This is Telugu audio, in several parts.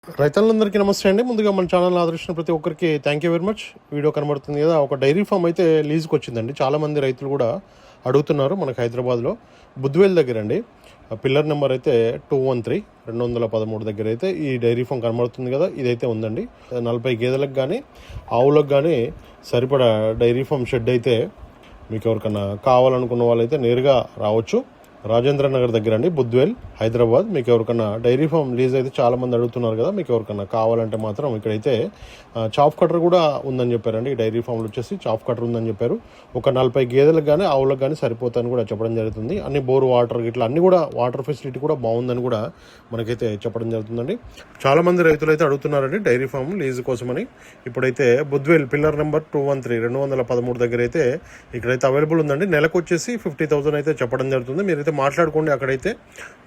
రైతులందరికీ నమస్తే అండి. ముందుగా మన ఛానల్ ఆదరించిన ప్రతి ఒక్కరికి thank you very much. Video కనబడుతుంది కదా, ఒక డైరీ ఫామ్ అయితే లీజుకి వచ్చిందండి. చాలామంది రైతులు కూడా అడుగుతున్నారు. మనకు హైదరాబాద్లో బుద్వేల్ దగ్గర అండి, పిల్లర్ నెంబర్ అయితే 213 దగ్గర అయితే ఈ డైరీ ఫామ్ కనబడుతుంది కదా, ఇదైతే ఉందండి. 40 గేదెలకు కానీ ఆవులకు కానీ సరిపడా డైరీ ఫామ్ షెడ్ అయితే మీకు ఎవరికన్నా కావాలనుకున్న వాళ్ళైతే నేరుగా రావచ్చు. రాజేంద్ర నగర్ దగ్గర అండి, బుద్వేల్, హైదరాబాద్. మీకు ఎవరికన్నా డైరీ ఫామ్ లీజ్ అయితే చాలామంది అడుగుతున్నారు కదా, మీకు ఎవరికన్నా కావాలంటే మాత్రం ఇక్కడైతే చాప్ కటర్ కూడా ఉందని చెప్పారండి. ఈ డైరీ ఫామ్లో వచ్చేసి చాప్ కటర్ ఉందని చెప్పారు. ఒక 40 గేదెలకు కానీ ఆవులకు కానీ సరిపోతాయని కూడా చెప్పడం జరుగుతుంది. అన్ని బోర్ వాటర్ ఇట్లా అన్ని కూడా వాటర్ ఫెసిలిటీ కూడా బాగుందని కూడా మనకైతే చెప్పడం జరుగుతుందండి. చాలామంది రైతులు అయితే అడుగుతున్నారండి డైరీ ఫామ్ లీజు కోసమని. ఇప్పుడైతే బుద్వేల్ పిల్లర్ నెంబర్ 213 దగ్గర అయితే ఇక్కడైతే అవైలబుల్ ఉందండి. నెలకు వచ్చేసి 50,000 అయితే చెప్పడం జరుగుతుంది. మీరైతే మాట్లాడుకోండి, అక్కడైతే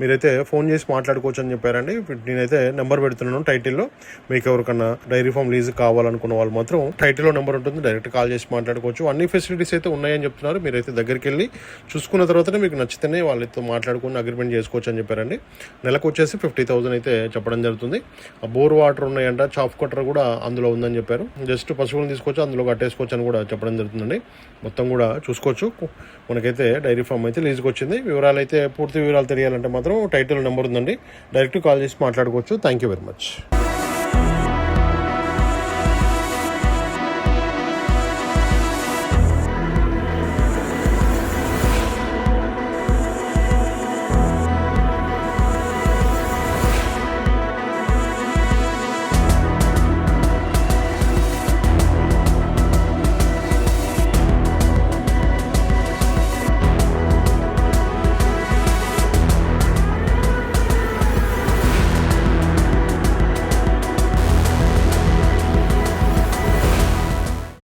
మీరైతే ఫోన్ చేసి మాట్లాడుకోవచ్చు అని చెప్పారండి. నేనైతే నెంబర్ పెడుతున్నాను టైటిల్లో. మీకు ఎవరికన్నా డైరీ ఫామ్ లీజ్ కావాలనుకున్న వాళ్ళు మాత్రం టైటిల్లో నెంబర్ ఉంటుంది, డైరెక్ట్ కాల్ చేసి మాట్లాడుకోవచ్చు. అన్ని ఫెసిలిటీస్ అయితే ఉన్నాయని చెప్తున్నారు. మీరైతే దగ్గరికి వెళ్ళి చూసుకున్న తర్వాతనే మీకు నచ్చితేనే వాళ్ళతో మాట్లాడుకుని అగ్రిమెంట్ చేసుకోవచ్చు అని చెప్పారండి. నెలకు వచ్చేసి 50,000 అయితే చెప్పడం జరుగుతుంది. బోర్ వాటర్ ఉన్నాయంట, చాప్ కటర్ కూడా అందులో ఉందని చెప్పారు. జస్ట్ పశువులను తీసుకొచ్చి అందులో కట్టేసుకోవచ్చు అని కూడా చెప్పడం జరుగుతుందండి. మొత్తం కూడా చూసుకోవచ్చు. మనకైతే డైరీ ఫామ్ అయితే లీజుకి వచ్చింది. వివరాలు అయితే పూర్తి వివరాలు తెలియాలంటే మాత్రం టైటిల్ నెంబర్ ఉందండి, డైరెక్ట్ కాల్ చేసి మాట్లాడుకోవచ్చు. Thank you very much.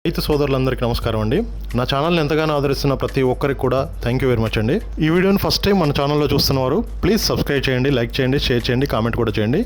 రైతు సోదరులందరికీ నమస్కారం అండి. నా ఛానల్ని ఎంతగానో ఆదరిస్తున్న ప్రతి ఒక్కరికి కూడా థ్యాంక్ యూ వెరీ మచ్ అండి. ఈ వీడియోని ఫస్ట్ టైం మన ఛానల్లో చూస్తున్నవారు ప్లీజ్ సబ్స్క్రైబ్ చేయండి, లైక్ చేయండి, షేర్ చేయండి, కామెంట్ కూడా చేయండి.